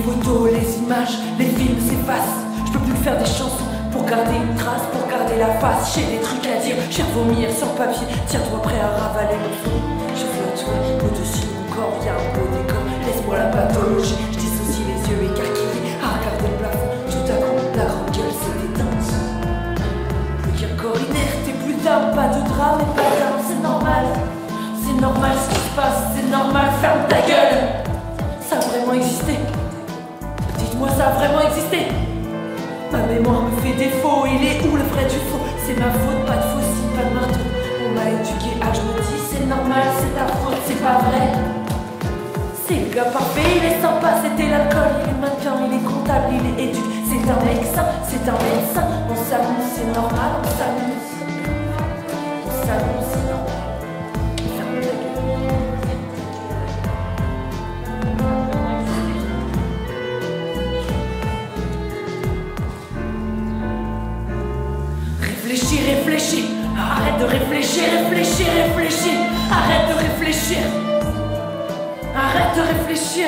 photos, les images, les films s'effacent. Je peux plus faire des chansons pour garder une trace, pour garder la face. J'ai des trucs à dire, j'ai à vomir sans papier. Tiens-toi prêt à ravaler le fond. Je veux à toi, au-dessus de mon corps, y'a un beau décor. Laisse-moi la pathologie, je dissocie les yeux écarquillés à regarder le plafond. Tout à coup, la grande gueule s'est éteinte. Plus qu'un corps inerte et plus d'âme, pas de drame et pas d'âme, c'est normal. C'est normal ce qui se passe, c'est normal, ferme ta gueule. Ça a vraiment existé. Dites-moi, ça a vraiment existé. Ma mémoire me fait défaut, il est où le vrai du faux? C'est ma faute, pas de faucille, pas de marteau. On m'a éduqué à je me dis c'est normal, c'est ta faute, c'est pas vrai. C'est le gars parfait, il est sympa, c'était l'alcool, il est mannequin, il est comptable, il est éduqué. C'est un médecin, c'est un médecin. On s'amuse, c'est normal, on s'amuse. On s'amuse, c'est normal. Ferme ta gueule. Réfléchis, réfléchis. Arrête de réfléchir, réfléchis, réfléchis. Arrête de réfléchir. Arrête de réfléchir.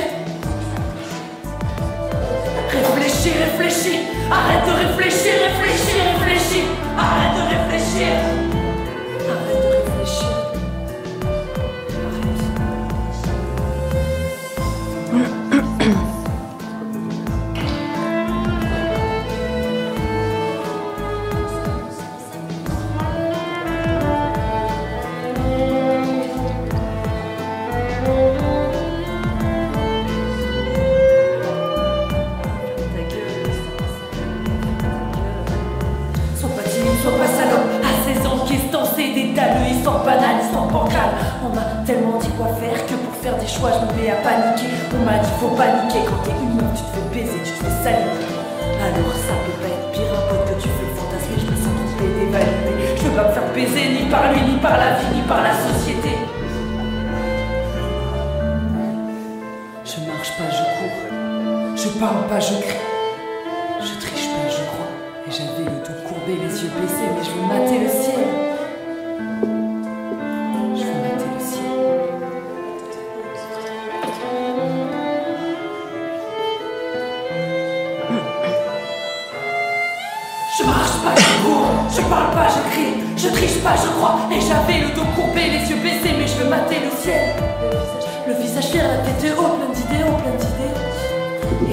Réfléchis, réfléchis. Arrête de réfléchir, réfléchis, réfléchis. Arrête de réfléchir. Arrête de réfléchir. Je me mets à paniquer, on m'a dit faut paniquer. Quand t'es une meuf tu te fais baiser, tu te fais salir. Alors ça peut pas être pire, un pote que tu fais fantasmer. Je me sens trompée, dévalidée. Je veux pas me faire baiser ni par lui, ni par la vie, ni par la société. Je marche pas, je cours. Je parle pas, je crie. Je triche pas, je crois. Et j'avais le dos courbé, les yeux baissés, mais je veux mater le ciel. Je parle pas, je crie, je triche pas, je crois. Et j'avais le dos courbé, les yeux baissés, mais je veux mater le ciel. Le visage fier, la tête haute, plein d'idéaux, plein d'idées.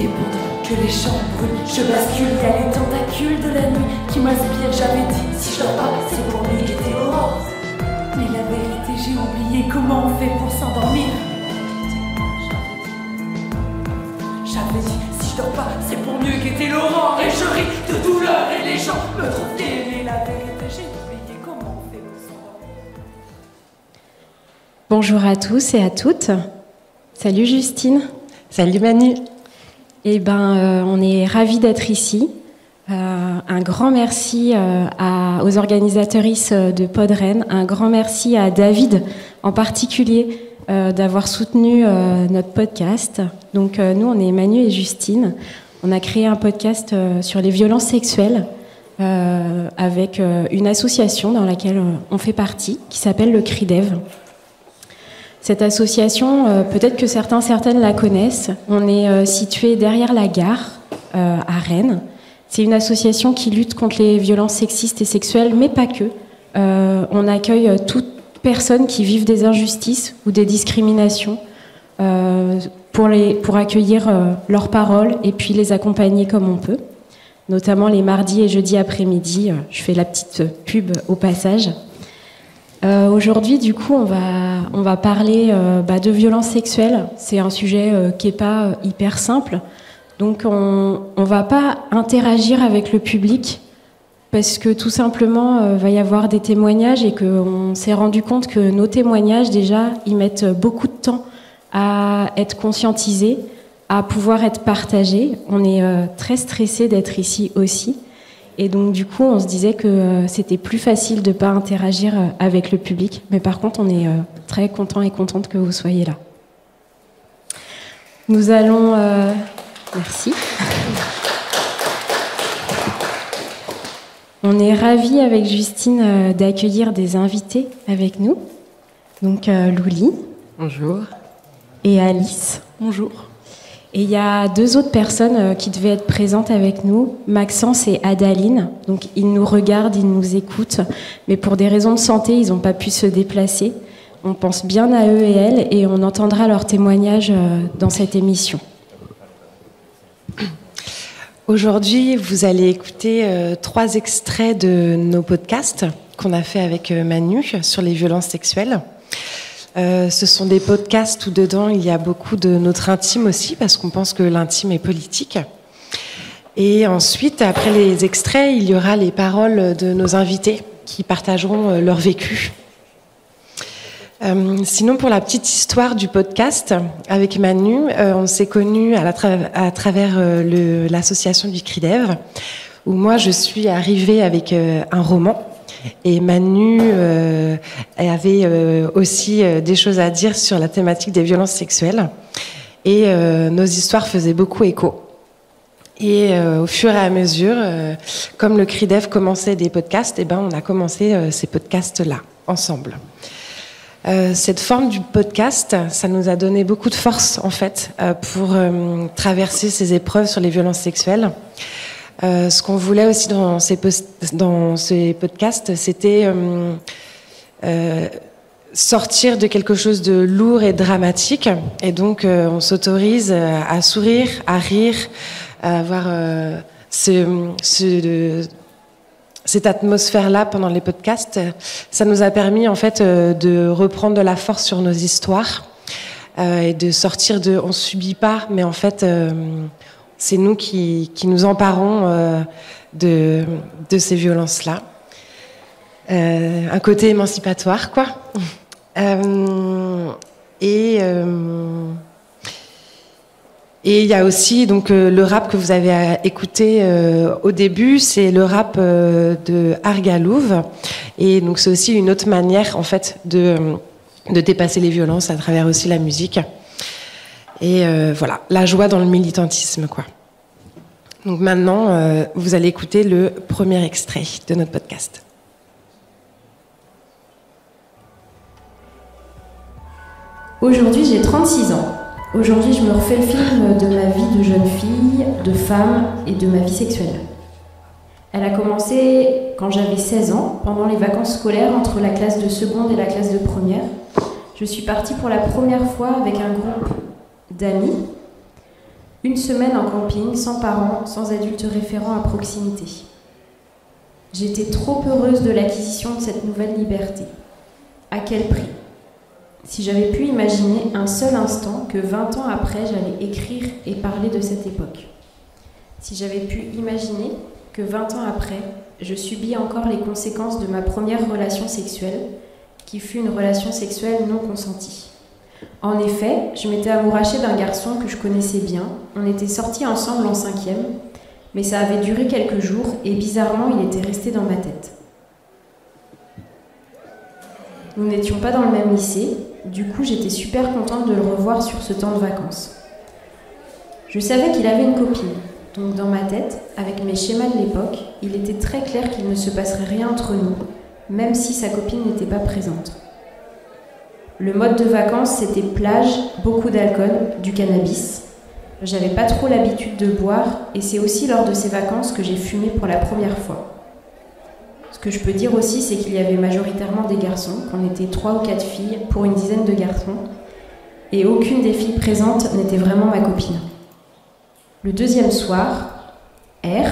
Et pendant que les champs brûlent, je bascule, y a les tentacules de la nuit qui m'inspirent. J'avais dit, si je dors pas, c'est pour lui qui était l'aurore. Mais la vérité, j'ai oublié comment on fait pour s'endormir. J'avais dit, si je dors pas, c'est pour mieux qu'était l'aurore. Et je ris de douleur et les gens me trouvent fier. Bonjour à tous et à toutes. Salut Justine. Salut Manu. Eh ben, on est ravis d'être ici. Un grand merci aux organisatrices de Podren. Un grand merci à David en particulier d'avoir soutenu notre podcast. Donc nous, on est Manu et Justine. On a créé un podcast sur les violences sexuelles avec une association dans laquelle on fait partie qui s'appelle le CRIDEV. Cette association, peut-être que certaines la connaissent. On est situé derrière la gare à Rennes. C'est une association qui lutte contre les violences sexistes et sexuelles, mais pas que. On accueille toute personne qui vive des injustices ou des discriminations pour accueillir leurs paroles et puis les accompagner comme on peut. Notamment les mardis et jeudis après-midi. Je fais la petite pub au passage. Aujourd'hui, du coup, on va parler de violences sexuelles. C'est un sujet qui n'est pas hyper simple. Donc, on ne va pas interagir avec le public parce que tout simplement, va y avoir des témoignages et qu'on s'est rendu compte que nos témoignages, déjà, ils mettent beaucoup de temps à être conscientisés, à pouvoir être partagés. On est très stressés d'être ici aussi. Et donc, du coup, on se disait que c'était plus facile de ne pas interagir avec le public. Mais par contre, on est très contents et contentes que vous soyez là. Nous allons... Merci. On est ravis avec Justine d'accueillir des invités avec nous. Donc, Louli. Bonjour. Et Alice. Bonjour. Et il y a 2 autres personnes qui devaient être présentes avec nous, Maxence et Adaline. Donc ils nous regardent, ils nous écoutent, mais pour des raisons de santé, ils n'ont pas pu se déplacer. On pense bien à eux et elles, et on entendra leur témoignage dans cette émission. Aujourd'hui, vous allez écouter 3 extraits de nos podcasts qu'on a fait avec Manu sur les violences sexuelles. Ce sont des podcasts où dedans il y a beaucoup de notre intime aussi, parce qu'on pense que l'intime est politique. Et ensuite, après les extraits, il y aura les paroles de nos invités qui partageront leur vécu. Sinon, pour la petite histoire du podcast, avec Manu, on s'est connus à travers l'association du CRIDEV, où moi je suis arrivée avec un roman, et Manu avait aussi des choses à dire sur la thématique des violences sexuelles, et nos histoires faisaient beaucoup écho. Et au fur et à mesure, comme le CRIDEV commençait des podcasts, on a commencé ces podcasts-là, ensemble. Cette forme du podcast, ça nous a donné beaucoup de force en fait pour traverser ces épreuves sur les violences sexuelles. Ce qu'on voulait aussi dans ces podcasts, c'était sortir de quelque chose de lourd et dramatique. Et donc on s'autorise à sourire, à rire, à avoir cette atmosphère-là pendant les podcasts. Ça nous a permis en fait de reprendre de la force sur nos histoires et de sortir de on subit pas, mais en fait c'est nous qui nous emparons de ces violences-là. Un côté émancipatoire, quoi. Et il y a aussi donc le rap que vous avez écouté au début, c'est le rap de Argalouve, et donc c'est aussi une autre manière en fait de dépasser les violences à travers aussi la musique. Et voilà, la joie dans le militantisme, quoi. Donc maintenant, vous allez écouter le premier extrait de notre podcast. Aujourd'hui, j'ai 36 ans. Aujourd'hui, je me refais le film de ma vie de jeune fille, de femme et de ma vie sexuelle. Elle a commencé quand j'avais 16 ans, pendant les vacances scolaires entre la classe de seconde et la classe de première. Je suis partie pour la première fois avec un groupe d'amis, 1 semaine en camping, sans parents, sans adultes référents à proximité. J'étais trop heureuse de l'acquisition de cette nouvelle liberté. À quel prix ? Si j'avais pu imaginer un seul instant que 20 ans après, j'allais écrire et parler de cette époque. Si j'avais pu imaginer que 20 ans après, je subis encore les conséquences de ma première relation sexuelle, qui fut une relation sexuelle non consentie. En effet, je m'étais amourachée d'un garçon que je connaissais bien. On était sortis ensemble en 5e, mais ça avait duré quelques jours et bizarrement, il était resté dans ma tête. Nous n'étions pas dans le même lycée, du coup j'étais super contente de le revoir sur ce temps de vacances. Je savais qu'il avait une copine, donc dans ma tête, avec mes schémas de l'époque, il était très clair qu'il ne se passerait rien entre nous, même si sa copine n'était pas présente. Le mode de vacances, c'était plage, beaucoup d'alcool, du cannabis. J'avais pas trop l'habitude de boire, et c'est aussi lors de ces vacances que j'ai fumé pour la première fois. Ce que je peux dire aussi, c'est qu'il y avait majoritairement des garçons, qu'on était 3 ou 4 filles pour une dizaine de garçons, et aucune des filles présentes n'était vraiment ma copine. Le deuxième soir, R,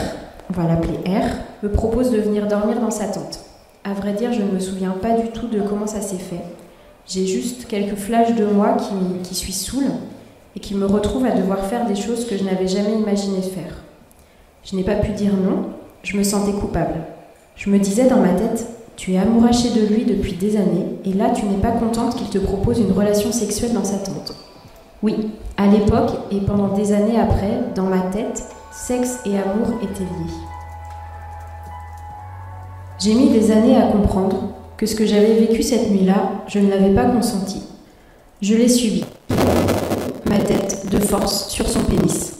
on va l'appeler R, me propose de venir dormir dans sa tente. À vrai dire, je ne me souviens pas du tout de comment ça s'est fait. J'ai juste quelques flashs de moi qui suis saoule et qui me retrouve à devoir faire des choses que je n'avais jamais imaginé faire. Je n'ai pas pu dire non, je me sentais coupable. Je me disais dans ma tête, tu es amourachée de lui depuis des années, et là tu n'es pas contente qu'il te propose une relation sexuelle dans sa tente. Oui, à l'époque et pendant des années après, dans ma tête, sexe et amour étaient liés. J'ai mis des années à comprendre que ce que j'avais vécu cette nuit-là, je ne l'avais pas consenti. Je l'ai subi. Ma tête, de force, sur son pénis.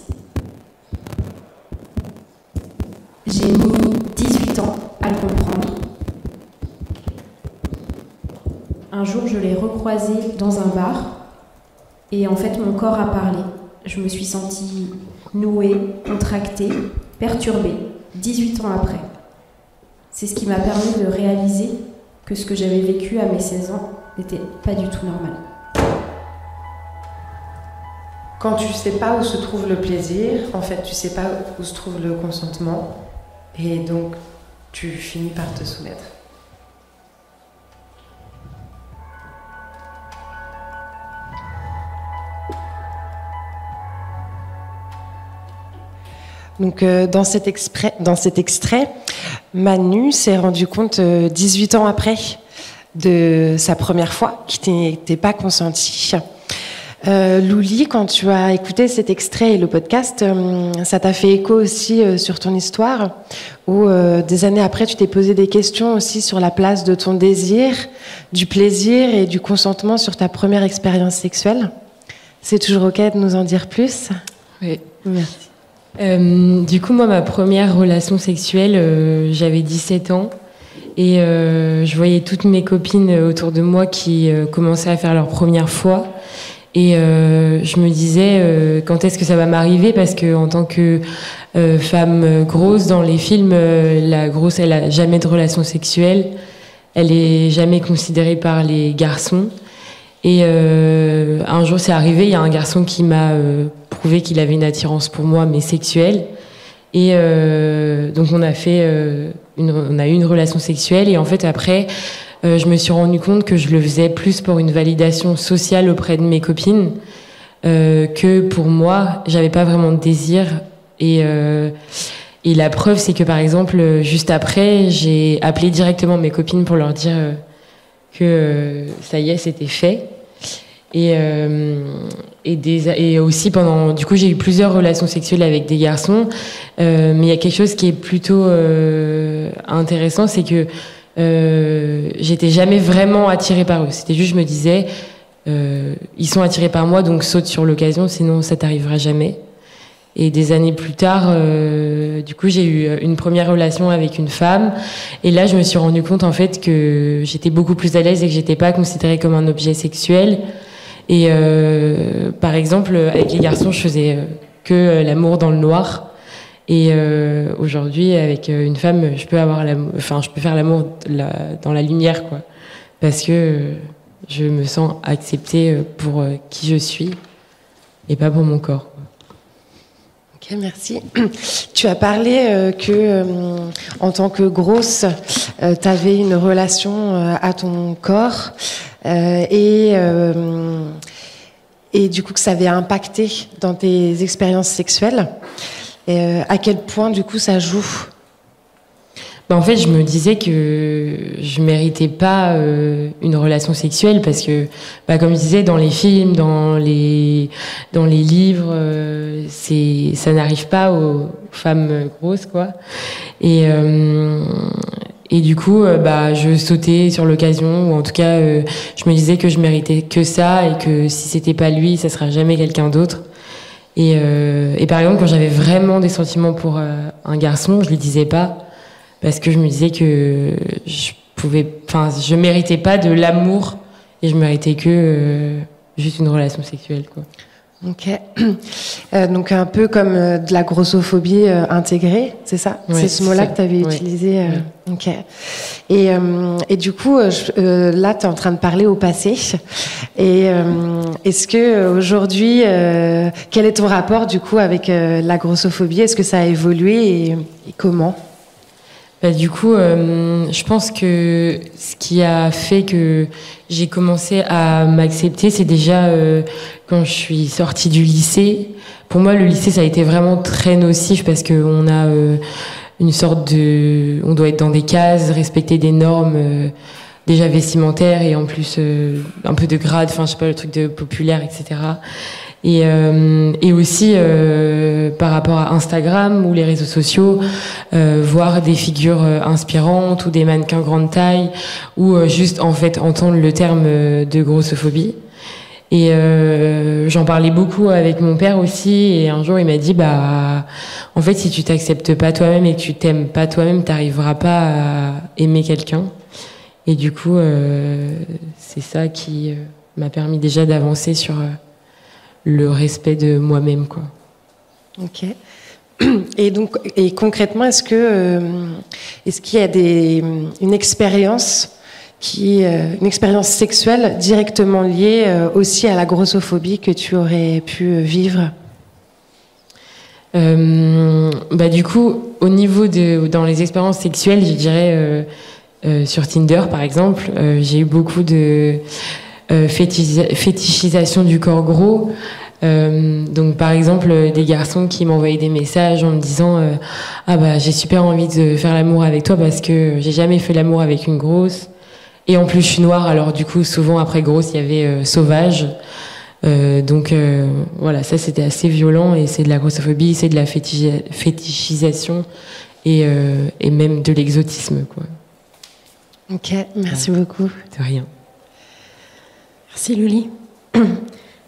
J'ai mis 18 ans à le comprendre. Un jour, je l'ai recroisé dans un bar et en fait, mon corps a parlé. je me suis sentie nouée, contractée, perturbée, 18 ans après. C'est ce qui m'a permis de réaliser que ce que j'avais vécu à mes 16 ans n'était pas du tout normal. Quand tu sais pas où se trouve le plaisir, en fait, tu sais pas où se trouve le consentement, et donc tu finis par te soumettre. Donc, dans cet extrait, Manu s'est rendu compte 18 ans après de sa première fois qui n'était pas consentie. Louli, quand tu as écouté cet extrait et le podcast, ça t'a fait écho aussi sur ton histoire, où des années après, tu t'es posé des questions aussi sur la place de ton désir, du plaisir et du consentement sur ta première expérience sexuelle. C'est toujours OK de nous en dire plus? Oui. Merci. Du coup, moi, ma première relation sexuelle, j'avais 17 ans et je voyais toutes mes copines autour de moi qui commençaient à faire leur première fois. Et je me disais quand est-ce que ça va m'arriver, parce que en tant que femme grosse dans les films, la grosse elle a jamais de relation sexuelle, elle est jamais considérée par les garçons. Et un jour c'est arrivé, il y a un garçon qui m'a prouvé qu'il avait une attirance pour moi, mais sexuelle. Et donc on a eu une relation sexuelle, et en fait après je me suis rendu compte que je le faisais plus pour une validation sociale auprès de mes copines que pour moi. J'avais pas vraiment de désir. Et la preuve, c'est que par exemple, juste après, j'ai appelé directement mes copines pour leur dire que ça y est, c'était fait. Et aussi du coup, j'ai eu plusieurs relations sexuelles avec des garçons. Mais il y a quelque chose qui est plutôt intéressant, c'est que j'étais jamais vraiment attirée par eux. C'était juste, je me disais, ils sont attirés par moi, donc saute sur l'occasion, sinon ça t'arrivera jamais. Et des années plus tard, du coup, j'ai eu une première relation avec une femme, et là, je me suis rendu compte en fait que j'étais beaucoup plus à l'aise et que j'étais pas considérée comme un objet sexuel. Et par exemple, avec les garçons, je faisais que l'amour dans le noir. Et aujourd'hui, avec une femme, je peux faire l'amour dans la lumière, quoi, parce que je me sens acceptée pour qui je suis et pas pour mon corps. Ok, merci. Tu as parlé que en tant que grosse, tu avais une relation à ton corps et du coup que ça avait impacté dans tes expériences sexuelles. Et à quel point, du coup, ça joue? En fait, je me disais que je méritais pas une relation sexuelle, parce que, comme je disais, dans les films, dans les livres, ça n'arrive pas aux femmes grosses, quoi. Et du coup, je sautais sur l'occasion, ou en tout cas, je me disais que je méritais que ça, et que si c'était pas lui, ça sera jamais quelqu'un d'autre. Et par exemple, quand j'avais vraiment des sentiments pour un garçon, je lui disais pas, parce que je me disais que je méritais pas de l'amour, et je méritais que juste une relation sexuelle, quoi. Ok. Donc un peu comme de la grossophobie intégrée, c'est ça? Ouais, c'est ce mot-là que tu avais utilisé. Ouais. Ok. Et du coup, là, tu es en train de parler au passé. Et est-ce que aujourd'hui, quel est ton rapport du coup avec la grossophobie? Est-ce que ça a évolué et comment? Du coup, je pense que ce qui a fait que j'ai commencé à m'accepter, c'est déjà quand je suis sortie du lycée. Pour moi, le lycée, ça a été vraiment très nocif, parce qu'on a une sorte on doit être dans des cases, respecter des normes déjà vestimentaires, et en plus un peu de grade, je sais pas, le truc de populaire, etc. Et aussi par rapport à Instagram ou les réseaux sociaux, voir des figures inspirantes ou des mannequins grande taille, ou juste en fait entendre le terme de grossophobie. Et j'en parlais beaucoup avec mon père aussi, et un jour il m'a dit en fait, si tu t'acceptes pas toi-même et que tu t'aimes pas toi-même, t'arriveras pas à aimer quelqu'un. Et du coup c'est ça qui m'a permis déjà d'avancer sur le respect de moi-même, quoi. Ok. Et concrètement, est-ce qu'il y a une expérience sexuelle directement liée aussi à la grossophobie que tu aurais pu vivre? Du coup, au niveau dans les expériences sexuelles, je dirais sur Tinder, par exemple, j'ai eu beaucoup de fétichisation du corps gros. Donc par exemple des garçons qui m'envoyaient des messages en me disant j'ai super envie de faire l'amour avec toi parce que j'ai jamais fait l'amour avec une grosse, et en plus je suis noire, alors du coup souvent après grosse il y avait sauvage, donc voilà, ça c'était assez violent, et c'est de la grossophobie, c'est de la fétichisation et même de l'exotisme, quoi. Ok, merci beaucoup. De rien. Merci Luli.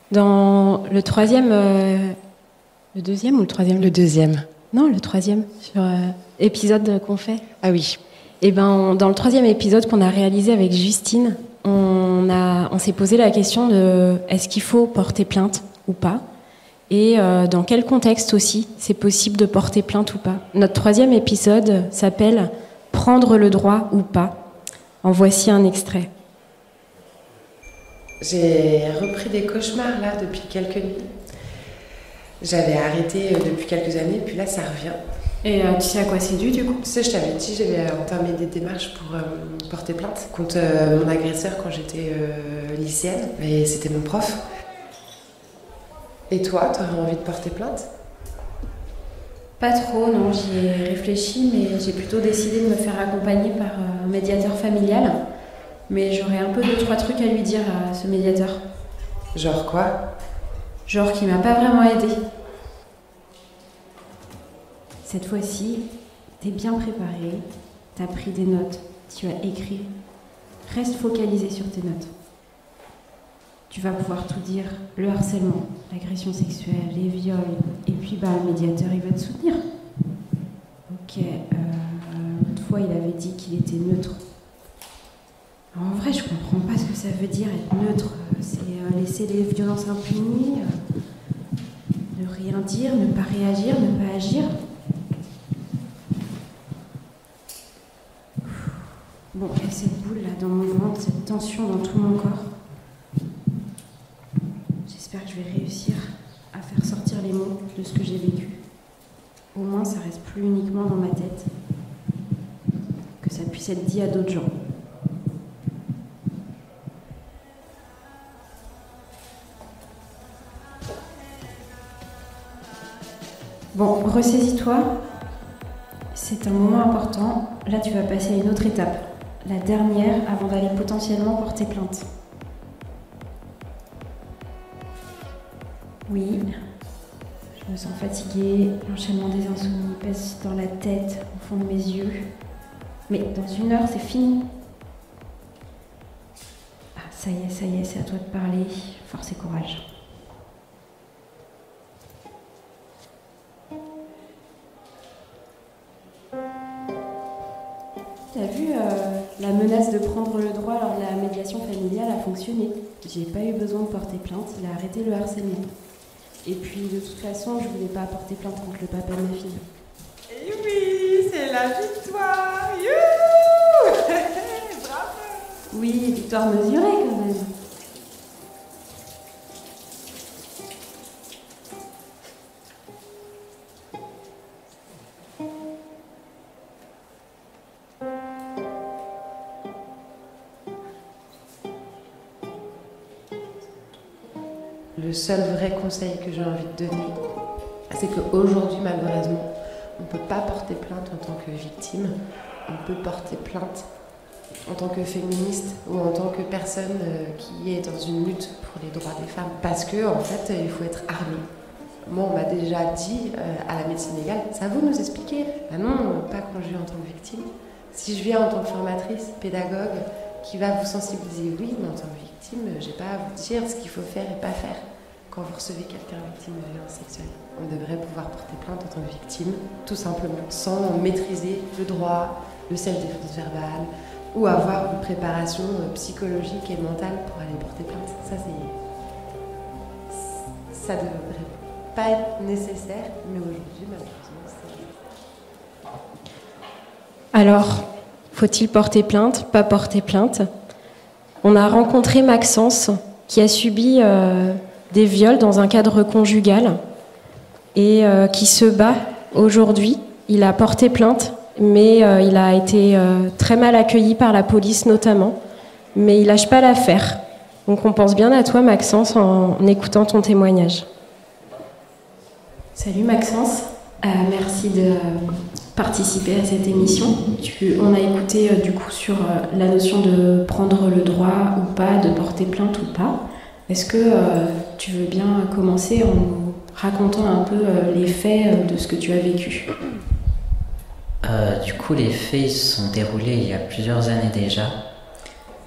Dans le troisième, le deuxième ou le troisième? Le deuxième. Non, le troisième, sur épisode qu'on fait. Ah oui. Et dans le troisième épisode qu'on a réalisé avec Justine, on s'est posé la question de est-ce qu'il faut porter plainte ou pas, et dans quel contexte aussi c'est possible de porter plainte ou pas. Notre troisième épisode s'appelle Prendre le droit ou pas. En voici un extrait. J'ai repris des cauchemars là depuis quelques nuits. J'avais arrêté depuis quelques années, puis là ça revient. Et tu sais à quoi c'est dû du coup? Tu sais, je t'avais dit, j'avais entamé des démarches pour porter plainte contre mon agresseur quand j'étais lycéenne, et c'était mon prof. Et toi, t'aurais envie de porter plainte? Pas trop, non, j'y ai réfléchi, mais j'ai plutôt décidé de me faire accompagner par un médiateur familial. Mais j'aurais un peu 2-3 trucs à lui dire à ce médiateur. Genre quoi? Genre qu'il m'a pas vraiment aidé. Cette fois-ci, t'es bien préparé, t'as pris des notes, tu as écrit. Reste focalisé sur tes notes. Tu vas pouvoir tout dire, le harcèlement, l'agression sexuelle, les viols, et puis le médiateur il va te soutenir. Ok, l'autre fois il avait dit qu'il était neutre. En vrai, je comprends pas ce que ça veut dire être neutre. C'est laisser les violences impunies, ne rien dire, ne pas réagir, ne pas agir. Bon, et cette boule là dans mon ventre, cette tension dans tout mon corps. J'espère que je vais réussir à faire sortir les mots de ce que j'ai vécu. Au moins, ça reste plus uniquement dans ma tête. Que ça puisse être dit à d'autres gens. Bon, ressaisis-toi. C'est un moment important. Là, tu vas passer à une autre étape. La dernière avant d'aller potentiellement porter plainte. Oui, je me sens fatiguée. L'enchaînement des insomnies pèse dans la tête, au fond de mes yeux. Mais dans 1 heure, c'est fini. Ah, ça y est, c'est à toi de parler. Force et courage. T'as vu, la menace de prendre le droit lors de la médiation familiale a fonctionné. J'ai pas eu besoin de porter plainte, il a arrêté le harcèlement. Et puis de toute façon, je voulais pas porter plainte contre le papa de ma fille. Et oui, c'est la victoire. Youhou. Bravo. Oui, victoire mesurée quand même. Le seul vrai conseil que j'ai envie de donner, c'est qu'aujourd'hui, malheureusement, on ne peut pas porter plainte en tant que victime. On peut porter plainte en tant que féministe ou en tant que personne qui est dans une lutte pour les droits des femmes. Parce que, en fait, il faut être armé. Moi, on m'a déjà dit à la médecine légale, ça vous nous expliquer? Ben non, pas quand je viens en tant que victime. Si je viens en tant que formatrice, pédagogue, qui va vous sensibiliser, oui, mais en tant que victime, j'ai pas à vous dire ce qu'il faut faire et pas faire. Quand vous recevez quelqu'un victime de violence sexuelle, on devrait pouvoir porter plainte en tant que victime, tout simplement, sans maîtriser le droit, le self-défense verbale, ou avoir une préparation psychologique et mentale pour aller porter plainte. Ça, ça ne devrait pas être nécessaire, mais aujourd'hui, malheureusement, c'est... Alors, faut-il porter plainte, pas porter plainte? On a rencontré Maxence, qui a subi des viols dans un cadre conjugal et qui se bat aujourd'hui. Il a porté plainte, mais il a été très mal accueilli par la police notamment. Mais il lâche pas l'affaire. Donc on pense bien à toi, Maxence, en écoutant ton témoignage. Salut Maxence, merci de participer à cette émission. On a écouté du coup sur la notion de prendre le droit ou pas, de porter plainte ou pas. Est-ce que tu veux bien commencer en nous racontant un peu les faits de ce que tu as vécu? Du coup, les faits ils se sont déroulés il y a plusieurs années déjà.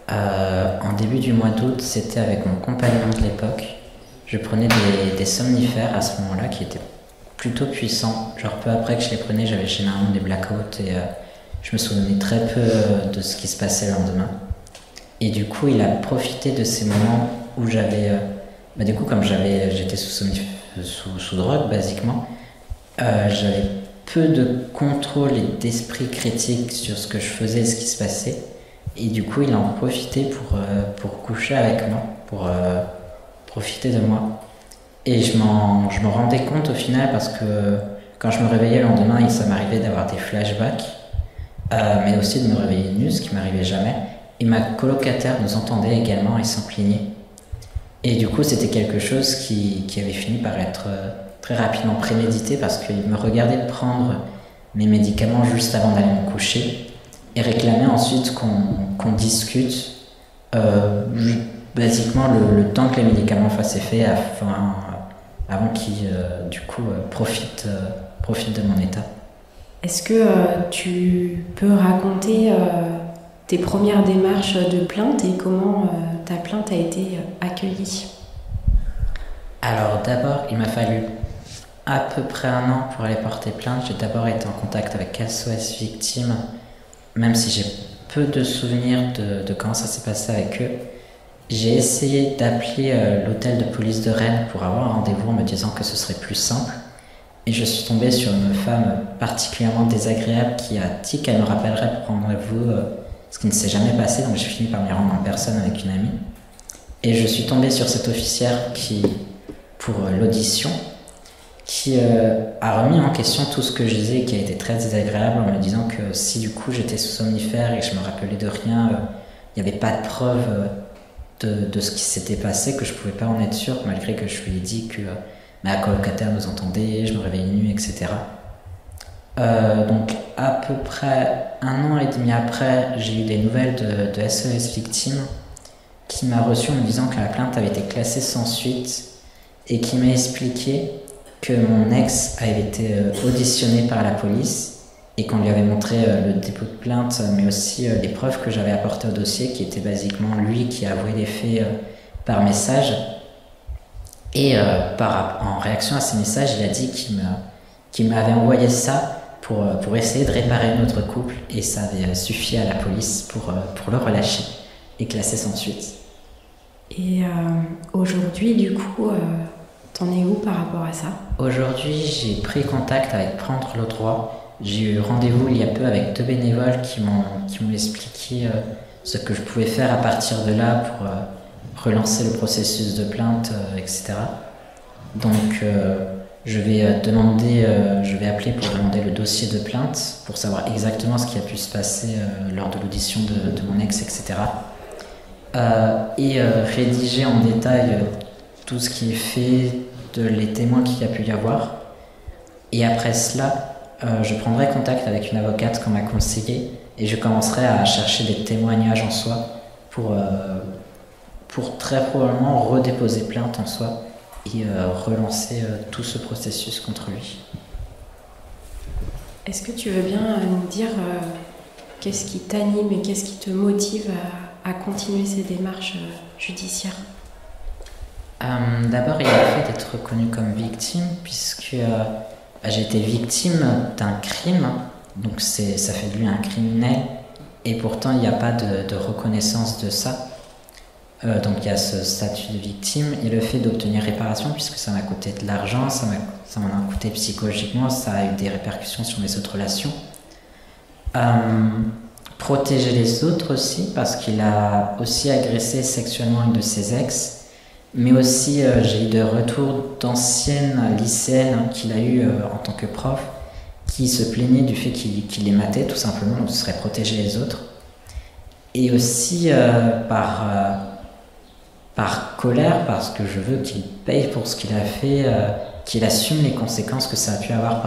En début du mois d'août, c'était avec mon compagnon de l'époque. Je prenais des somnifères à ce moment-là qui étaient plutôt puissants. Genre peu après que je les prenais, j'avais généralement des blackouts et je me souvenais très peu de ce qui se passait le lendemain. Et du coup, il a profité de ces moments où j'avais... du coup, comme j'étais sous drogue, basiquement, j'avais peu de contrôle et d'esprit critique sur ce que je faisais et ce qui se passait. Et du coup, il en profitait pour coucher avec moi, pour profiter de moi. Et je me rendais compte au final parce que quand je me réveillais le lendemain, ça m'arrivait d'avoir des flashbacks, mais aussi de me réveiller nu, ce qui m'arrivait jamais. Et ma colocataire nous entendait également et s'en plaignait. Et du coup, c'était quelque chose qui avait fini par être très rapidement prémédité parce qu'il me regardait prendre mes médicaments juste avant d'aller me coucher. Et réclamait ensuite qu'on discute basiquement le temps que les médicaments fassent effet avant qu'ils du coup profitent de mon état. Est-ce que tu peux raconter tes premières démarches de plainte et comment ta plainte a été accueillie? Alors d'abord, il m'a fallu à peu près 1 an pour aller porter plainte. J'ai d'abord été en contact avec SOS Victimes, même si j'ai peu de souvenirs de comment ça s'est passé avec eux. J'ai essayé d'appeler l'hôtel de police de Rennes pour avoir un rendez-vous en me disant que ce serait plus simple. Et je suis tombé sur une femme particulièrement désagréable qui a dit qu'elle me rappellerait pour prendre rendez-vous, ce qui ne s'est jamais passé, donc j'ai fini par m'y rendre en personne avec une amie. Et je suis tombé sur cette officière pour l'audition, qui a remis en question tout ce que je disais et qui a été très désagréable en me disant que si du coup j'étais sous somnifère et que je me rappelais de rien, il n'y avait pas de preuve de ce qui s'était passé, que je pouvais pas en être sûr, malgré que je lui ai dit que ma colocataire nous entendait, je me réveillais nu, etc. Donc à peu près 1 an et demi après, j'ai eu des nouvelles de SOS Victimes qui m'a reçu en me disant que la plainte avait été classée sans suite et qui m'a expliqué que mon ex avait été auditionné par la police et qu'on lui avait montré le dépôt de plainte, mais aussi les preuves que j'avais apportées au dossier, qui était basiquement lui qui a avoué les faits par message. Et en réaction à ces messages, il a dit qu'il m'avait envoyé ça pour essayer de réparer notre couple, et ça avait suffi à la police pour le relâcher et classer sans suite. Et aujourd'hui, du coup, t'en es où par rapport à ça? Aujourd'hui, j'ai pris contact avec Prendre le droit. J'ai eu rendez-vous il y a peu avec 2 bénévoles qui m'ont expliqué ce que je pouvais faire à partir de là pour relancer le processus de plainte, etc. Donc je vais appeler pour demander le dossier de plainte pour savoir exactement ce qui a pu se passer lors de l'audition de mon ex, etc. Et rédiger en détail tout ce qui est fait, les témoins qu'il y a pu y avoir. Et après cela, je prendrai contact avec une avocate qu'on m'a conseillé et je commencerai à chercher des témoignages en soi pour très probablement redéposer plainte en soi et relancer tout ce processus contre lui. Est-ce que tu veux bien nous dire qu'est-ce qui t'anime et qu'est-ce qui te motive à continuer ces démarches judiciaires? D'abord, il y a le fait d'être reconnu comme victime, puisque j'ai été victime d'un crime, donc ça fait de lui un criminel, et pourtant il n'y a pas de reconnaissance de ça. Donc il y a ce statut de victime et le fait d'obtenir réparation, puisque ça m'a coûté de l'argent, ça m'en a coûté psychologiquement, ça a eu des répercussions sur mes autres relations. Protéger les autres aussi, parce qu'il a aussi agressé sexuellement une de ses ex, mais aussi j'ai eu de retours d'anciennes lycéennes qu'il a eu en tant que prof, qui se plaignaient du fait qu'il les matait tout simplement, donc ce serait protéger les autres. Et aussi par colère, parce que je veux qu'il paye pour ce qu'il a fait, qu'il assume les conséquences que ça a pu avoir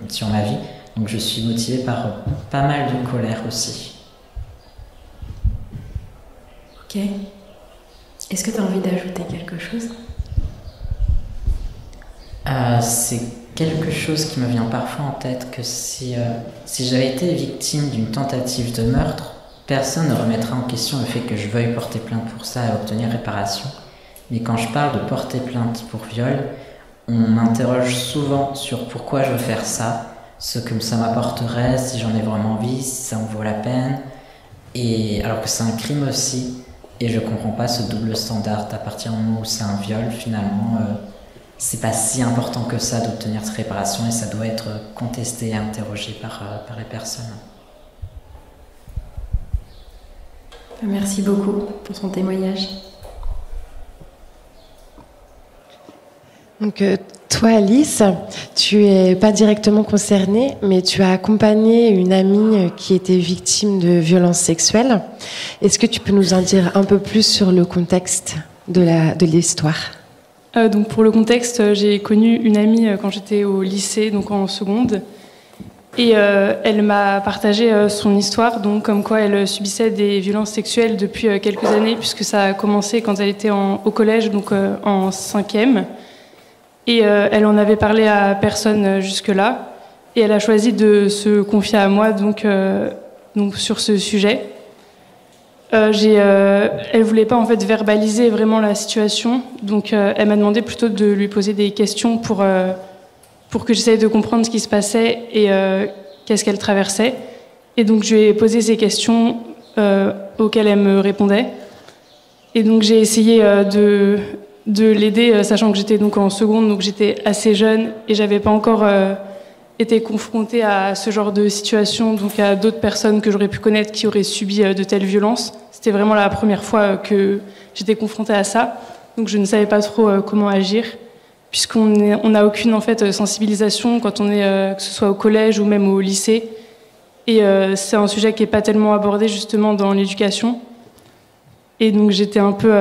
sur ma vie. Donc je suis motivée par pas mal de colère aussi. Ok. Est-ce que tu as envie d'ajouter quelque chose ? C'est quelque chose qui me vient parfois en tête, que si j'avais été victime d'une tentative de meurtre, personne ne remettra en question le fait que je veuille porter plainte pour ça et obtenir réparation. Mais quand je parle de porter plainte pour viol, on m'interroge souvent sur pourquoi je veux faire ça, ce que ça m'apporterait, si j'en ai vraiment envie, si ça en vaut la peine. Et alors que c'est un crime aussi, et je comprends pas ce double standard. À partir du moment où c'est un viol, finalement, c'est pas si important que ça d'obtenir cette réparation, et ça doit être contesté et interrogé par les personnes. Merci beaucoup pour ton témoignage. Donc, toi, Alice, tu n'es pas directement concernée, mais tu as accompagné une amie qui était victime de violences sexuelles. Est-ce que tu peux nous en dire un peu plus sur le contexte de l'histoire ? Donc pour le contexte, j'ai connu une amie quand j'étais au lycée, donc en seconde. Et elle m'a partagé son histoire, donc comme quoi elle subissait des violences sexuelles depuis quelques années, puisque ça a commencé quand elle était au collège, donc en 5e. Et elle en avait parlé à personne jusque-là. Et elle a choisi de se confier à moi donc sur ce sujet. Elle voulait pas en fait verbaliser vraiment la situation, donc elle m'a demandé plutôt de lui poser des questions pour que j'essaye de comprendre ce qui se passait et qu'est-ce qu'elle traversait. Et donc je lui ai posé ces questions auxquelles elle me répondait. Et donc j'ai essayé de l'aider, sachant que j'étais donc en seconde, donc j'étais assez jeune et j'avais pas encore été confrontée à ce genre de situation, donc à d'autres personnes que j'aurais pu connaître qui auraient subi de telles violences. C'était vraiment la première fois que j'étais confrontée à ça, donc je ne savais pas trop comment agir, puisqu'on n'a aucune en fait sensibilisation quand on est, que ce soit au collège ou même au lycée, et c'est un sujet qui n'est pas tellement abordé justement dans l'éducation. Et donc j'étais un peu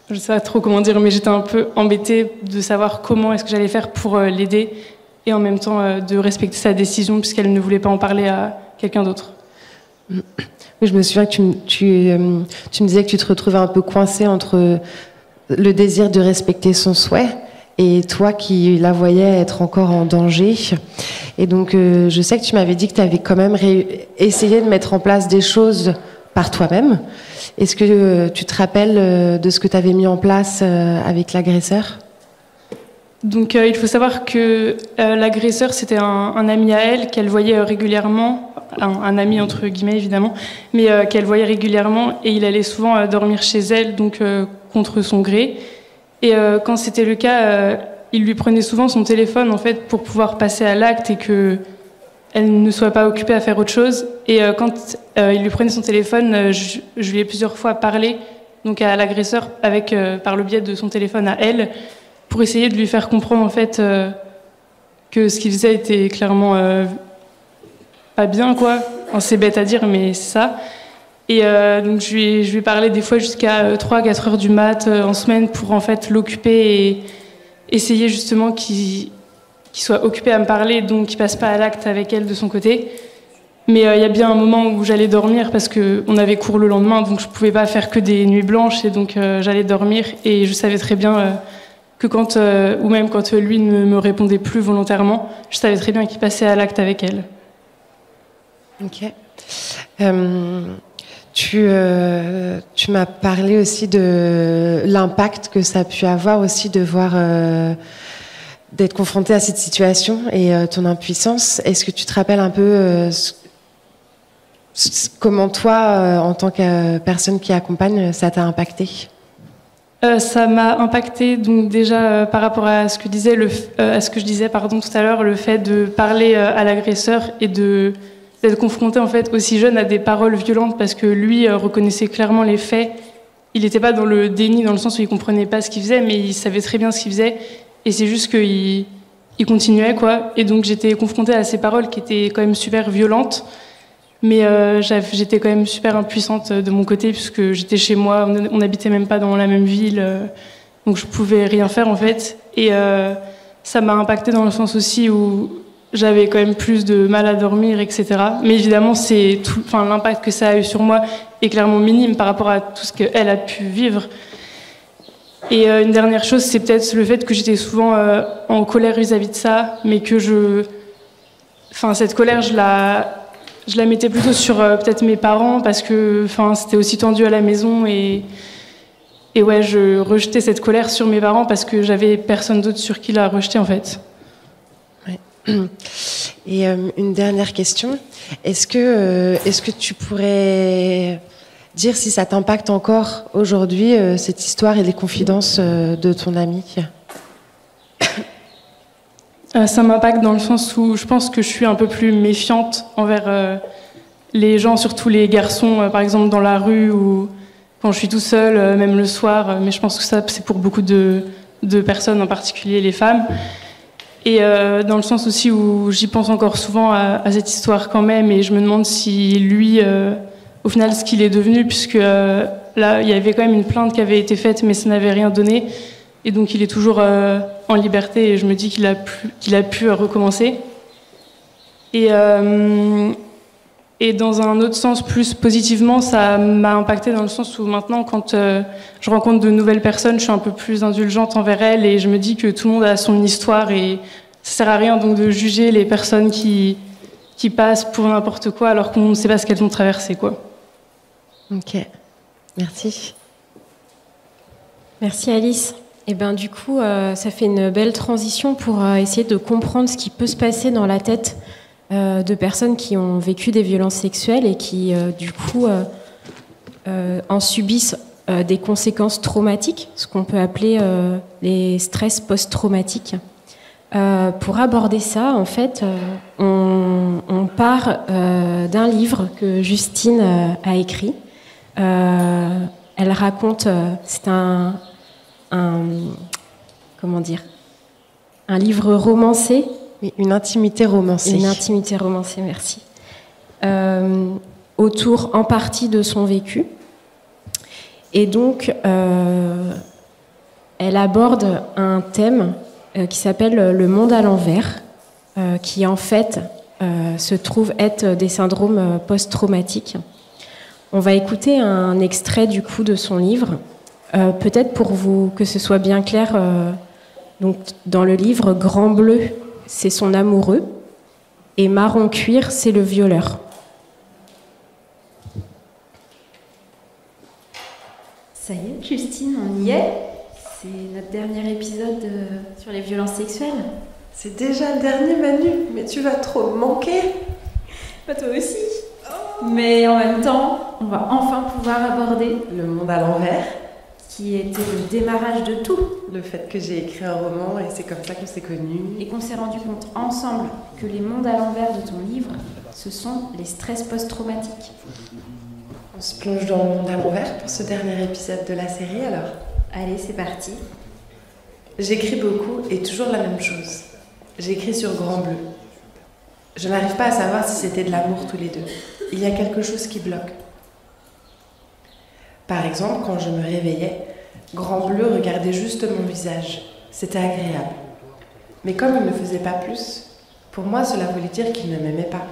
je ne sais pas trop comment dire, mais j'étais un peu embêtée de savoir comment est-ce que j'allais faire pour l'aider et en même temps de respecter sa décision puisqu'elle ne voulait pas en parler à quelqu'un d'autre. Oui, je me souviens que tu me disais que tu te retrouvais un peu coincée entre le désir de respecter son souhait et toi qui la voyais être encore en danger. Et donc je sais que tu m'avais dit que tu avais quand même essayé de mettre en place des choses par toi-même. Est-ce que tu te rappelles de ce que tu avais mis en place avec l'agresseur ? Donc il faut savoir que l'agresseur, c'était un ami à elle qu'elle voyait régulièrement, un ami entre guillemets évidemment, mais qu'elle voyait régulièrement et il allait souvent dormir chez elle, donc contre son gré. Et quand c'était le cas, il lui prenait souvent son téléphone en fait pour pouvoir passer à l'acte et que elle ne soit pas occupée à faire autre chose. Et quand il lui prenait son téléphone, je lui ai plusieurs fois parlé donc à l'agresseur par le biais de son téléphone à elle, pour essayer de lui faire comprendre en fait que ce qu'il faisait était clairement pas bien quoi. Enfin, c'est bête à dire mais c'est ça. Et donc je lui ai parlé des fois jusqu'à 3-4 heures du mat en semaine pour en fait l'occuper et essayer justement qu'il soit occupé à me parler, donc qu'il passe pas à l'acte avec elle de son côté. Mais il y a bien un moment où j'allais dormir parce qu'on avait cours le lendemain, donc je pouvais pas faire que des nuits blanches et donc j'allais dormir et je savais très bien que quand, ou même quand lui ne me répondait plus volontairement, je savais très bien qu'il passait à l'acte avec elle. Ok. Tu m'as parlé aussi de l'impact que ça a pu avoir aussi de voir d'être confronté à cette situation et ton impuissance. Est-ce que tu te rappelles un peu Comment toi, en tant que personne qui accompagne, ça t'a impacté ? Ça m'a impacté donc déjà par rapport à ce que je disais tout à l'heure, le fait de parler à l'agresseur et d'être confronté en fait aussi jeune à des paroles violentes, parce que lui reconnaissait clairement les faits. Il n'était pas dans le déni, dans le sens où il comprenait pas ce qu'il faisait, mais il savait très bien ce qu'il faisait, et c'est juste qu'il continuait quoi. Et donc j'étais confrontée à ces paroles qui étaient quand même super violentes. Mais j'étais quand même super impuissante de mon côté, puisque j'étais chez moi, on n'habitait même pas dans la même ville, donc je pouvais rien faire en fait. Et ça m'a impactée dans le sens aussi où j'avais quand même plus de mal à dormir, etc. Mais évidemment, l'impact que ça a eu sur moi est clairement minime par rapport à tout ce qu'elle a pu vivre. Et une dernière chose, c'est peut-être le fait que j'étais souvent en colère vis-à-vis de ça, mais que cette colère, je la mettais plutôt sur peut-être mes parents, parce que c'était aussi tendu à la maison, et ouais, je rejetais cette colère sur mes parents parce que j'avais personne d'autre sur qui la rejeter en fait. Ouais. Et une dernière question, est-ce que tu pourrais dire si ça t'impacte encore aujourd'hui, cette histoire et les confidences de ton ami ? Ça m'impacte dans le sens où je pense que je suis un peu plus méfiante envers les gens, surtout les garçons, par exemple dans la rue ou quand je suis tout seul, même le soir. Mais je pense que ça, c'est pour beaucoup de personnes, en particulier les femmes. Et dans le sens aussi où j'y pense encore souvent à cette histoire quand même, et je me demande si lui, au final, ce qu'il est devenu, puisque là, il y avait quand même une plainte qui avait été faite, mais ça n'avait rien donné. Et donc il est toujours en liberté, et je me dis qu'il a pu recommencer. Et dans un autre sens, plus positivement, ça m'a impacté dans le sens où maintenant, quand je rencontre de nouvelles personnes, je suis un peu plus indulgente envers elles, et je me dis que tout le monde a son histoire, et ça sert à rien donc de juger les personnes qui passent pour n'importe quoi alors qu'on ne sait pas ce qu'elles ont traversé, quoi. Ok, merci. Merci Alice. Et du coup, ça fait une belle transition pour essayer de comprendre ce qui peut se passer dans la tête de personnes qui ont vécu des violences sexuelles et qui, du coup, en subissent des conséquences traumatiques, ce qu'on peut appeler les stress post-traumatiques. Pour aborder ça, en fait, on part d'un livre que Justine a écrit. Elle raconte, c'est un livre romancé. Oui, une intimité romancée. Une intimité romancée, merci. Autour en partie de son vécu. Et donc, elle aborde un thème qui s'appelle le monde à l'envers, qui en fait se trouve être des syndromes post-traumatiques. On va écouter un extrait du coup de son livre. Peut-être pour vous que ce soit bien clair, donc dans le livre, Grand Bleu, c'est son amoureux, et Marron Cuir, c'est le violeur. Ça y est, Justine, on y est. C'est notre dernier épisode sur les violences sexuelles. C'est déjà le dernier, Manu, mais tu vas trop me manquer. Pas toi aussi. Mais en même temps, on va enfin pouvoir aborder le monde à l'envers, qui était le démarrage de tout. Le fait que j'ai écrit un roman et c'est comme ça qu'on s'est connus. Et qu'on s'est rendu compte ensemble que les mondes à l'envers de ton livre, ce sont les stress post-traumatiques. On se plonge dans le monde à l'envers pour ce dernier épisode de la série alors. Allez, c'est parti. J'écris beaucoup et toujours la même chose. J'écris sur Grand Bleu. Je n'arrive pas à savoir si c'était de l'amour tous les deux. Il y a quelque chose qui bloque. Par exemple, quand je me réveillais, Grand Bleu regardait juste mon visage. C'était agréable. Mais comme il ne faisait pas plus, pour moi cela voulait dire qu'il ne m'aimait pas.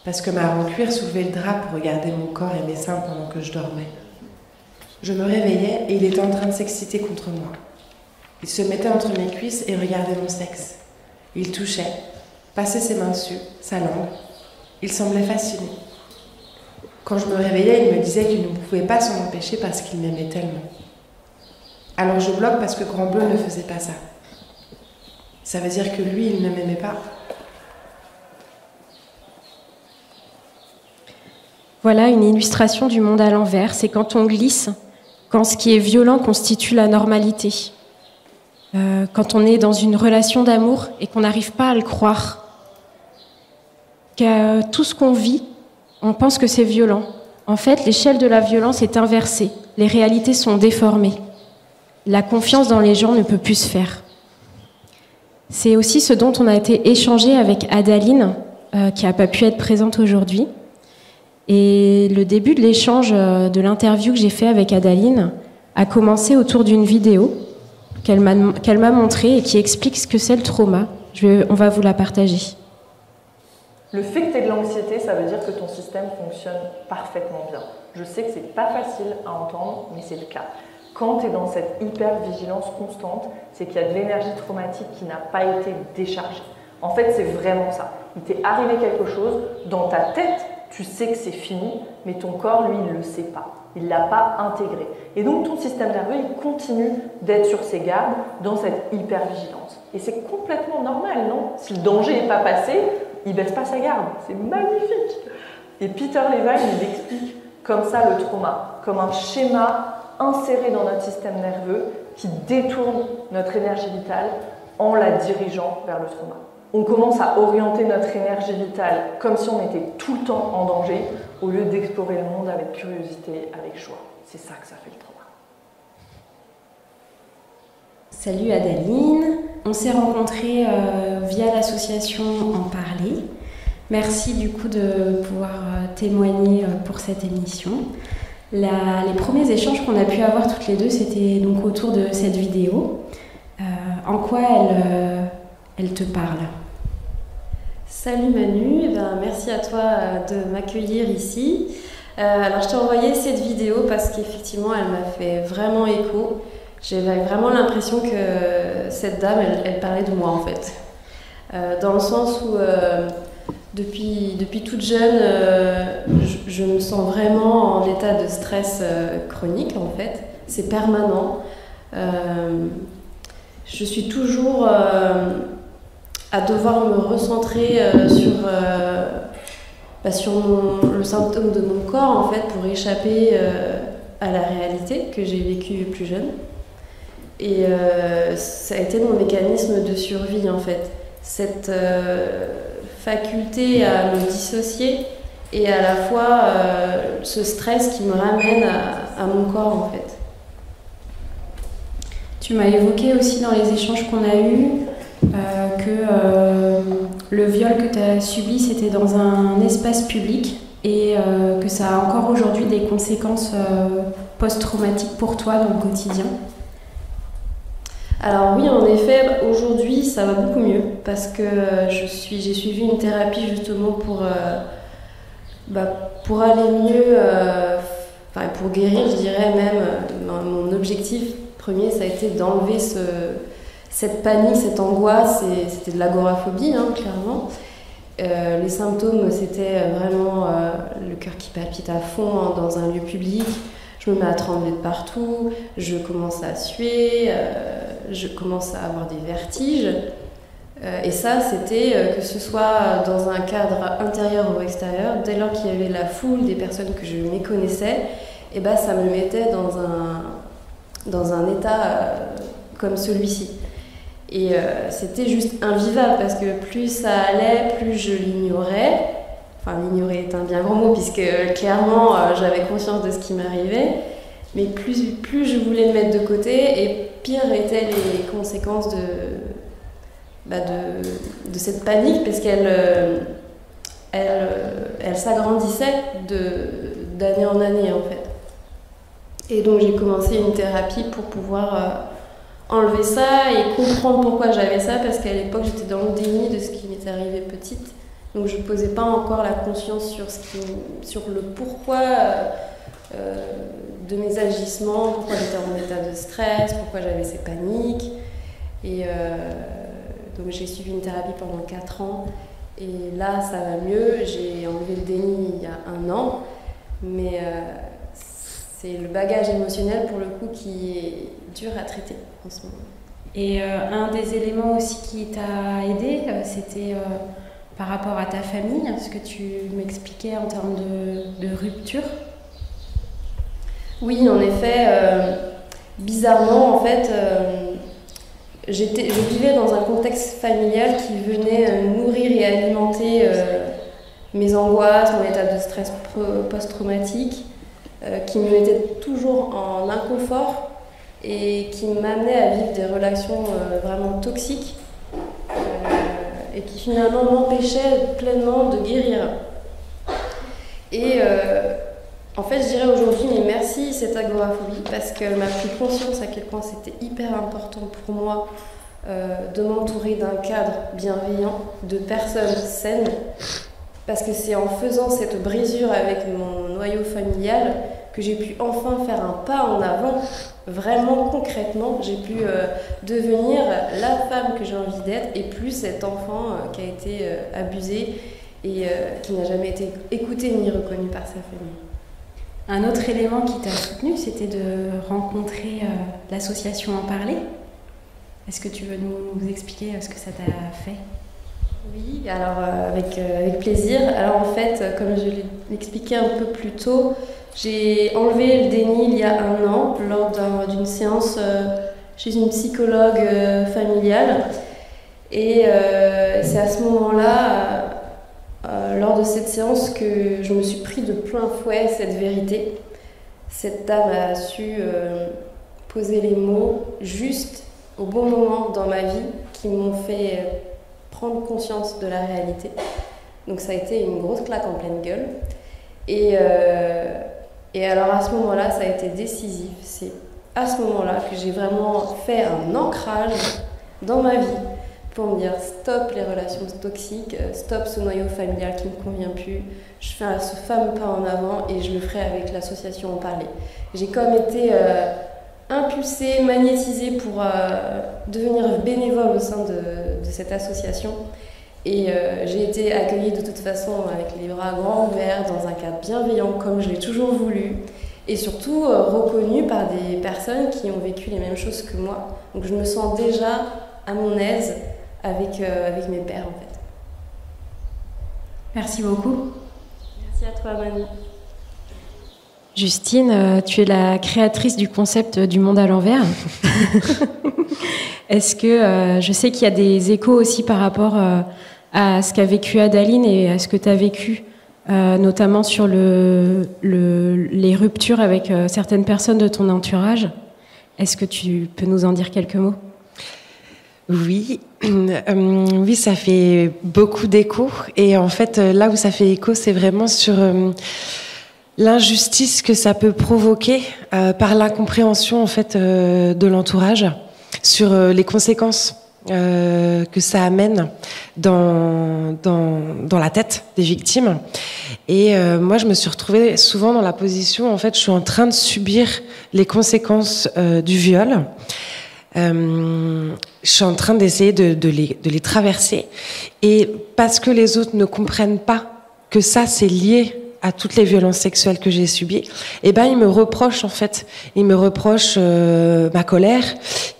Parce que Marron Cuir soulevait le drap pour regarder mon corps et mes seins pendant que je dormais. Je me réveillais et il était en train de s'exciter contre moi. Il se mettait entre mes cuisses et regardait mon sexe. Il touchait, passait ses mains dessus, sa langue. Il semblait fasciné. Quand je me réveillais, il me disait qu'il ne pouvait pas s'en empêcher parce qu'il m'aimait tellement. Alors je bloque parce que Grand Bleu ne faisait pas ça. Ça veut dire que lui, il ne m'aimait pas. Voilà une illustration du monde à l'envers. C'est quand on glisse, quand ce qui est violent constitue la normalité. Quand on est dans une relation d'amour et qu'on n'arrive pas à le croire. Que tout ce qu'on vit, on pense que c'est violent. En fait, l'échelle de la violence est inversée. Les réalités sont déformées. La confiance dans les gens ne peut plus se faire. C'est aussi ce dont on a été échangé avec Adaline, qui n'a pas pu être présente aujourd'hui. Et le début de l'échange de l'interview que j'ai fait avec Adaline a commencé autour d'une vidéo qu'elle m'a montrée et qui explique ce que c'est le trauma. On va vous la partager. Le fait que tu aies de l'anxiété, ça veut dire que ton système fonctionne parfaitement bien. Je sais que c'est pas facile à entendre, mais c'est le cas. Quand tu es dans cette hyper-vigilance constante, c'est qu'il y a de l'énergie traumatique qui n'a pas été déchargée. En fait, c'est vraiment ça. Il t'est arrivé quelque chose, dans ta tête, tu sais que c'est fini, mais ton corps, lui, il ne le sait pas. Il ne l'a pas intégré. Et donc, ton système nerveux, il continue d'être sur ses gardes dans cette hyper-vigilance. Et c'est complètement normal, non? Si le danger n'est pas passé, il ne baisse pas sa garde. C'est magnifique. Et Peter Levine, il explique comme ça le trauma, comme un schéma inséré dans notre système nerveux qui détourne notre énergie vitale en la dirigeant vers le trauma. On commence à orienter notre énergie vitale comme si on était tout le temps en danger, au lieu d'explorer le monde avec curiosité, avec joie. C'est ça que ça fait le trauma. Salut Adaline, on s'est rencontrés via l'association En Parler. Merci du coup de pouvoir témoigner pour cette émission. Les premiers échanges qu'on a pu avoir toutes les deux, c'était donc autour de cette vidéo. En quoi elle te parle? Salut Manu, merci à toi de m'accueillir ici. Alors je t'ai envoyé cette vidéo parce qu'effectivement elle m'a fait vraiment écho. J'avais vraiment l'impression que cette dame, elle parlait de moi en fait. Dans le sens où depuis toute jeune, je me sens vraiment en état de stress chronique en fait. C'est permanent. Je suis toujours à devoir me recentrer sur le symptôme de mon corps en fait pour échapper à la réalité que j'ai vécue plus jeune. Et ça a été mon mécanisme de survie en fait. Cette faculté à me dissocier et à la fois ce stress qui me ramène à mon corps en fait. Tu m'as évoqué aussi dans les échanges qu'on a eus que le viol que tu as subi c'était dans un espace public et que ça a encore aujourd'hui des conséquences post-traumatiques pour toi dans le quotidien. Alors oui, en effet, aujourd'hui ça va beaucoup mieux parce que j'ai suivi une thérapie justement pour aller mieux, pour guérir, je dirais même. Mon objectif premier, ça a été d'enlever cette panique, cette angoisse, c'était de l'agoraphobie, hein, clairement. Les symptômes, c'était vraiment le cœur qui palpite à fond dans un lieu public. Je me mets à trembler de partout, je commence à suer, je commence à avoir des vertiges. Et ça, c'était que ce soit dans un cadre intérieur ou extérieur, dès lors qu'il y avait la foule des personnes que je méconnaissais, et ça me mettait dans un état comme celui-ci. Et c'était juste invivable parce que plus ça allait, plus je l'ignorais. Enfin, l'ignorer est un bien grand mot puisque clairement j'avais conscience de ce qui m'arrivait, mais plus je voulais le mettre de côté et pire étaient les conséquences de cette panique parce qu'elle s'agrandissait d'année en année en fait. Et donc j'ai commencé une thérapie pour pouvoir enlever ça et comprendre pourquoi j'avais ça parce qu'à l'époque j'étais dans le déni de ce qui m'était arrivé petite. Donc je ne posais pas encore la conscience sur le pourquoi de mes agissements, pourquoi j'étais en état de stress, pourquoi j'avais ces paniques. Et donc j'ai suivi une thérapie pendant 4 ans. Et là, ça va mieux. J'ai enlevé le déni il y a 1 an. Mais c'est le bagage émotionnel, pour le coup, qui est dur à traiter en ce moment. Et un des éléments aussi qui t'a aidé, c'était par rapport à ta famille, ce que tu m'expliquais en termes de rupture. Oui, en effet, bizarrement, en fait, je vivais dans un contexte familial qui venait nourrir et alimenter mes angoisses, mon état de stress post-traumatique, qui me mettait toujours en inconfort et qui m'amenait à vivre des relations vraiment toxiques et qui finalement m'empêchaient pleinement de guérir. Et en fait, je dirais aujourd'hui, mais merci cette agoraphobie, parce qu'elle m'a pris conscience à quel point c'était hyper important pour moi de m'entourer d'un cadre bienveillant, de personnes saines, parce que c'est en faisant cette brisure avec mon noyau familial que j'ai pu enfin faire un pas en avant, vraiment concrètement. J'ai pu devenir la femme que j'ai envie d'être et plus cet enfant qui a été abusé et qui n'a jamais été écouté ni reconnu par sa famille. Un autre élément qui t'a soutenu, c'était de rencontrer l'association En Parler. Est-ce que tu veux nous expliquer ce que ça t'a fait ? Oui, alors avec plaisir. Alors en fait, comme je l'ai expliqué un peu plus tôt, j'ai enlevé le déni il y a 1 an lors d'une séance chez une psychologue familiale. Et c'est à ce moment-là, lors de cette séance, que je me suis pris de plein fouet cette vérité. Cette dame a su poser les mots juste au bon moment dans ma vie qui m'ont fait prendre conscience de la réalité. Donc ça a été une grosse claque en pleine gueule. Et alors à ce moment-là, ça a été décisif. C'est à ce moment-là que j'ai vraiment fait un ancrage dans ma vie pour me dire stop les relations toxiques, stop ce noyau familial qui ne me convient plus. Je fais ce fameux pas en avant et je le ferai avec l'association En Parler. J'ai comme été impulsée, magnétisée pour devenir bénévole au sein de cette association. Et j'ai été accueillie de toute façon avec les bras grands ouverts, dans un cadre bienveillant comme je l'ai toujours voulu. Et surtout reconnue par des personnes qui ont vécu les mêmes choses que moi. Donc je me sens déjà à mon aise avec mes pairs en fait. Merci beaucoup. Merci à toi Manu. Justine, tu es la créatrice du concept du monde à l'envers. Est-ce que je sais qu'il y a des échos aussi par rapport à ce qu'a vécu Adaline et à ce que tu as vécu, notamment sur les ruptures avec certaines personnes de ton entourage. Est-ce que tu peux nous en dire quelques mots ? Oui, oui, ça fait beaucoup d'écho. Et en fait, là où ça fait écho, c'est vraiment sur l'injustice que ça peut provoquer par l'incompréhension en fait de l'entourage, sur les conséquences que ça amène dans la tête des victimes. Et moi, je me suis retrouvée souvent dans la position, en fait, je suis en train de subir les conséquences du viol. Je suis en train d'essayer de les traverser. Et parce que les autres ne comprennent pas que ça, c'est lié à toutes les violences sexuelles que j'ai subies, eh ben, ils me reprochent, en fait. Ils me reprochent ma colère,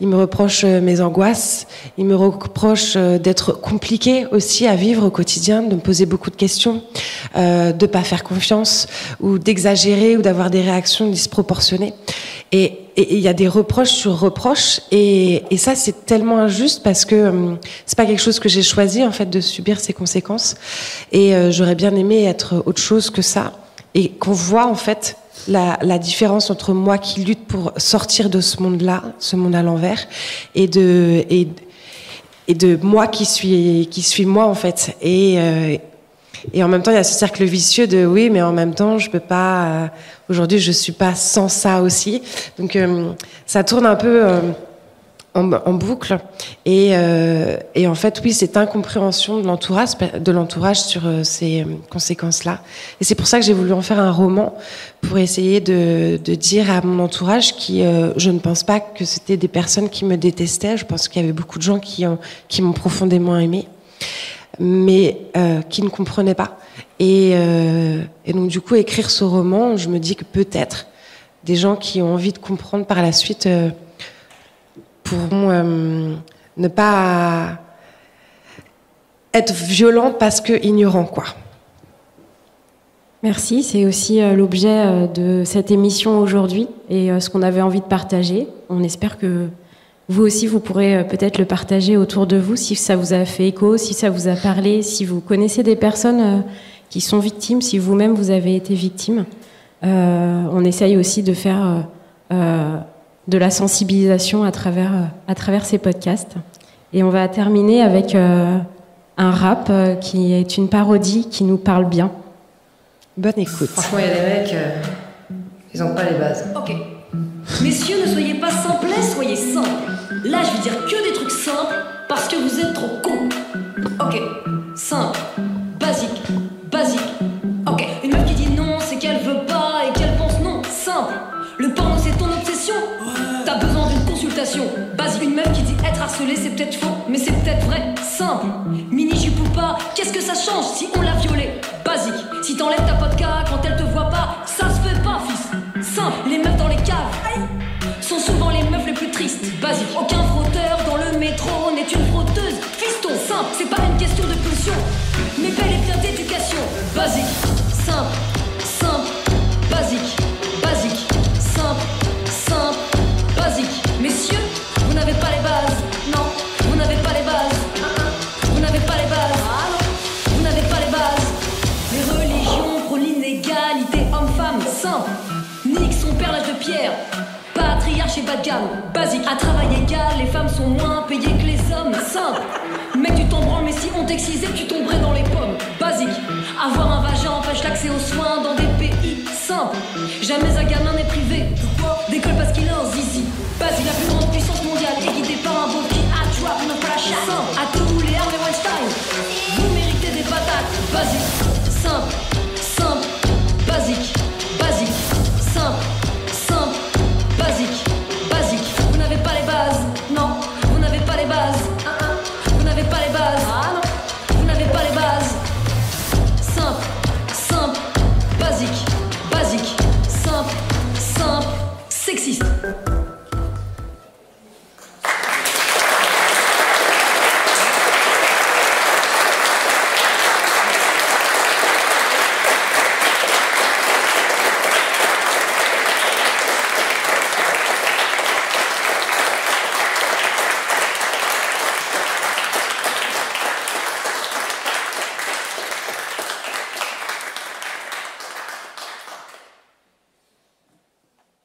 ils me reprochent mes angoisses, ils me reprochent d'être compliqué aussi à vivre au quotidien, de me poser beaucoup de questions, de pas faire confiance, ou d'exagérer, ou d'avoir des réactions disproportionnées. Et il y a des reproches sur reproches, et ça, c'est tellement injuste parce que c'est pas quelque chose que j'ai choisi, en fait, de subir ces conséquences. Et j'aurais bien aimé être autre chose que ça, et qu'on voit, en fait, la différence entre moi qui lutte pour sortir de ce monde-là, ce monde à l'envers, et de moi qui suis moi, en fait. Et en même temps, il y a ce cercle vicieux de oui, mais en même temps, je peux pas. Aujourd'hui, je suis pas sans ça aussi. Donc, ça tourne un peu en boucle. Et en fait, oui, cette incompréhension de l'entourage sur ces conséquences-là. Et c'est pour ça que j'ai voulu en faire un roman, pour essayer de dire à mon entourage je ne pense pas que c'était des personnes qui me détestaient. Je pense qu'il y avait beaucoup de gens qui m'ont profondément aimée, mais qui ne comprenaient pas. Et donc, du coup, écrire ce roman, je me dis que peut-être des gens qui ont envie de comprendre par la suite pourront ne pas être violent parce que ignorant, quoi. Merci, c'est aussi l'objet de cette émission aujourd'hui et ce qu'on avait envie de partager. On espère que vous aussi, vous pourrez peut-être le partager autour de vous si ça vous a fait écho, si ça vous a parlé, si vous connaissez des personnes qui sont victimes, si vous-même vous avez été victime. On essaye aussi de faire de la sensibilisation à travers ces podcasts. Et on va terminer avec un rap qui est une parodie qui nous parle bien. Bonne écoute. Franchement, il y a des mecs, ils ont pas les bases. Ok. Messieurs, ne soyez pas simplets, soyez simples. Là, je vais dire que des trucs simples parce que vous êtes trop cons. Ok. Simple. Basique. Ok. Une meuf qui dit non, c'est qu'elle veut pas et qu'elle pense non. Simple. Le porno, c'est ton obsession. T'as besoin d'une consultation. Basique. Une meuf qui dit être harcelée, c'est peut-être faux, mais c'est peut-être vrai. Simple. Mini-jupe ou pas, qu'est-ce que ça change si on l'a violée? Basique. Si t'enlèves ta vodka quand elle te voit pas, ça se fait pas, fils. Simple. Les meufs dans les caves sont souvent les meufs les plus tristes. Basique. Aucun frotteur dans le métro n'est une frotteuse. Fiston. Simple. C'est pas une question de pulsion, mais bel et bien d'éducation. Basique. Simple. Basique. Simple. Basique. Messieurs, vous n'avez pas les bases. Non, vous n'avez pas les bases. Vous n'avez pas les bases. Vous n'avez pas les bases. Les religions prônent l'inégalité homme-femme. Simple. Nique son père l'âge de pierre. Patriarche et bas de gamme. Basique. À travail égal, les femmes sont moins payées que les hommes. Simple. Mec, tu t'en branles, mais si on t'excisait, tu tomberais dans les pommes. Basique. Avoir un vagin empêche l'accès aux soins dans des pays simples. Jamais un gamin n'est privé d'école parce qu'il a un zizi. Basique. La plus grande puissance mondiale est guidée par un beau qui a drop une flash. Simple. À tous les Harvey Weinstein, vous méritez des patates. Basique. Simple.